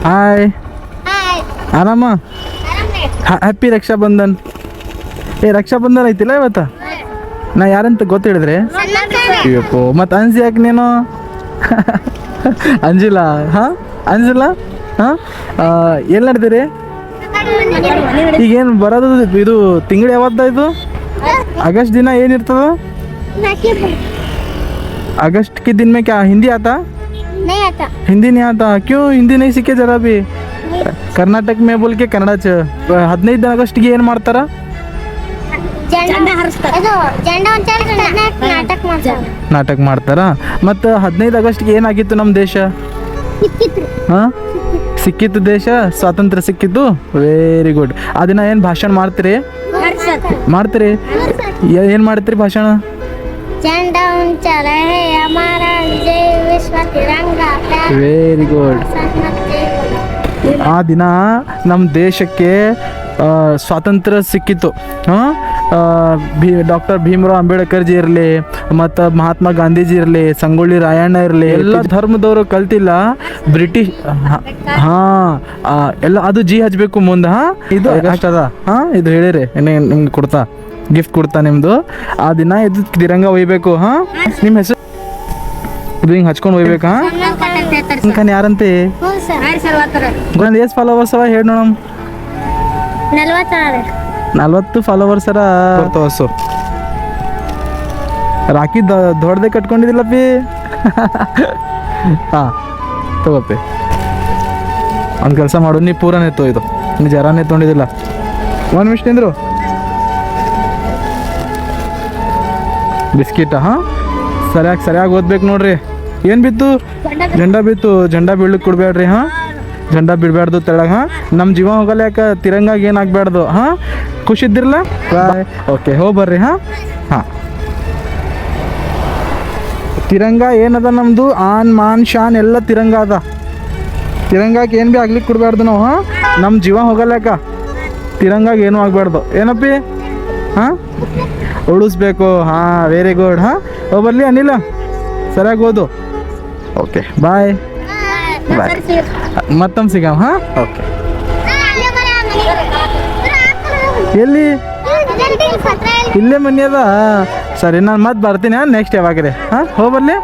Hi ಆರಾಮ happy Raksha Bandhan. Raksha Bandhan ಐತಿಲ್ಲ ಇವತ್ತ. ನಾ ಯಾರಂತ ಗೊತ್ತಿಡಿದ್ರೆ ಅಯ್ಯಪ್ಪೋ ಮತ್ತೆ ಅನ್ಸಿ ಯಾಕೆ ನೀನು ಅಂಜಿಲ್ಲ? ಹಾಂ ಅಂಜಿಲ್ಲ? ಹಾಂ ಎಲ್ಲಿ ನಡ್ತೀರಿ ಈಗೇನು ಬರೋದು? ಇದು ತಿಂಗಳು ಯಾವತ್ತ ಇದು? अगस्त दिन ಏನಿರ್ತದ? अगस्त के दिन में क्या हिंदी आता? नहीं आता. हिंदी नहीं आता? क्यों हिंदी नहीं सीखे जरा भी? कर्नाटक में बोल के कन्नಡ 15 ಆಗಸ್ಟ್ಗೆ ಏನು ಮಾಡ್ತಾರ? ನಾಟಕ ಮಾಡ್ತಾರ. ಮತ್ತು 15 ಆಗಸ್ಟ್ಗೆ ಏನಾಗಿತ್ತು ನಮ್ಮ ದೇಶ? ಹಾಂ ಸಿಕ್ಕಿತ್ತು ದೇಶ, ಸ್ವಾತಂತ್ರ್ಯ ಸಿಕ್ಕಿತ್ತು. Very good. ಆ ದಿನ ಏನು ಭಾಷಣ ಮಾಡ್ತೀರಿ? ಏನು ಮಾಡ್ತೀರಿ ಭಾಷಣ? Very good. ಆ ದಿನ ನಮ್ಮ ದೇಶಕ್ಕೆ ಸ್ವಾತಂತ್ರ್ಯ ಸಿಕ್ಕಿತ್ತು. ಡಾಕ್ಟರ್ ಭೀಮರಾವ್ ಅಂಬೇಡ್ಕರ್ ಜಿ ಇರಲಿ, ಮತ್ತು ಮಹಾತ್ಮ ಗಾಂಧೀಜಿ ಇರಲಿ, ಸಂಗೊಳ್ಳಿ ರಾಯಣ್ಣ ಇರಲಿ, ಎಲ್ಲ ಧರ್ಮದವರು ಕಲ್ತಿಲ್ಲ. ಬ್ರಿಟಿಷ್ ಎಲ್ಲ ಅದು ಜಿ ಹಚ್ಚಬೇಕು ಮುಂದೆ. ಇದು ಆಗಸ್ಟ್ ಅದ. ಇದು ಹೇಳಿರಿ ನಿಮ್ಗೆ ಕೊಡ್ತಾ, ಗಿಫ್ಟ್ ಕೊಡ್ತಾ ನಿಮ್ಮದು. ಆ ದಿನ ಇದು ತಿರಂಗ ಒಯ್ಬೇಕು. ನಿಮ್ಮ ಹೆಸರು ಇದು ಹಿಂಗೆ ಹಚ್ಕೊಂಡು ಒಯ್ಬೇಕಾ? ಯಾರಂತೆ ಎಷ್ಟು ಫಾಲೋವರ್ಸ್ ಅವ ಹೇಳಿ ನೋಡಮ್? 40 ಫಾಲೋವರ್ಸ್ ಅರ. ಹೊಸು ರಾಖಿ ದೊಡ್ಡದೇ ಕಟ್ಕೊಂಡಿದ್ದಿಲ್ಲಪ್ಪಿ. ಹಾಂ ತಗೋಪಿ. ಒಂದು ಕೆಲಸ ಮಾಡು, ನೀ ಪೂರನೇ ಇದು ನೀ ಜರಾನೇ ತೊಗೊಂಡಿದ್ದಿಲ್ಲ. ಒಂದು ನಿಮಿಷ ನಿಂದ್ರು. ಬಿಸ್ಕಿಟ. ಸರಿಯಾಗಿ ಓದ್ಬೇಕು ನೋಡ್ರಿ. ಏನು ಬಿತ್ತು? ಜೆಂಡಾ ಬಿತ್ತು. ಜೆಂಡಾ ಬೀಳಕ್ಕೆ ಕೊಡ್ಬೇಡ್ರಿ. ಜೆಂಡಾ ಬಿಡಬಾರ್ದು ತೆಳಗೆ. ನಮ್ಮ ಜೀವ ಹೋಗಲ್ಲ. ಯಾಕೆ ತಿರಂಗಾಗಿ ಏನಾಗಬಾರ್ದು. ಖುಷಿ ಇದ್ದಿರಲ್ಲ? ಬಾಯ್. ಓಕೆ ಹೋಗಿ ಬರ್ರಿ. ಹಾಂ ತಿರಂಗ ಏನದ ನಮ್ಮದು? ಆನ್ ಮಾನ್ ಶಾನ್ ಎಲ್ಲ ತಿರಂಗ ಅದ. ತಿರಂಗಾಕ್ಕೆ ಏನು ಭೀ ಆಗ್ಲಿಕ್ಕೆ ಕೊಡಬಾರ್ದು ನಾವು. ನಮ್ಮ ಜೀವ ಹೋಗಲ್ಲ. ಯಾಕ ತಿರಂಗಾಗಿ ಏನೂ ಆಗಬಾರ್ದು. ಏನಪ್ಪಿ? ಉಳಿಸ್ಬೇಕು. Very good. ಹೋಗಿ ಬರ್ಲಿ ಅನಿಲ. ಸರಿಯಾಗಿ ಓದು. Okay bye. ಮತ್ತೊಮ್ಮೆ ಸಿಗಮ್ಮ. ಓಕೆ. ಎಲ್ಲಿ? ಇಲ್ಲೇ ಮನೆ ಅದ. ಸರಿ ನಾನು ಮತ್ತೆ ಬರ್ತೀನಿ. ನೆಕ್ಸ್ಟ್ ಯಾವಾಗ್ರಿ? ಹೋಗಿ ಬರ್ಲಿ.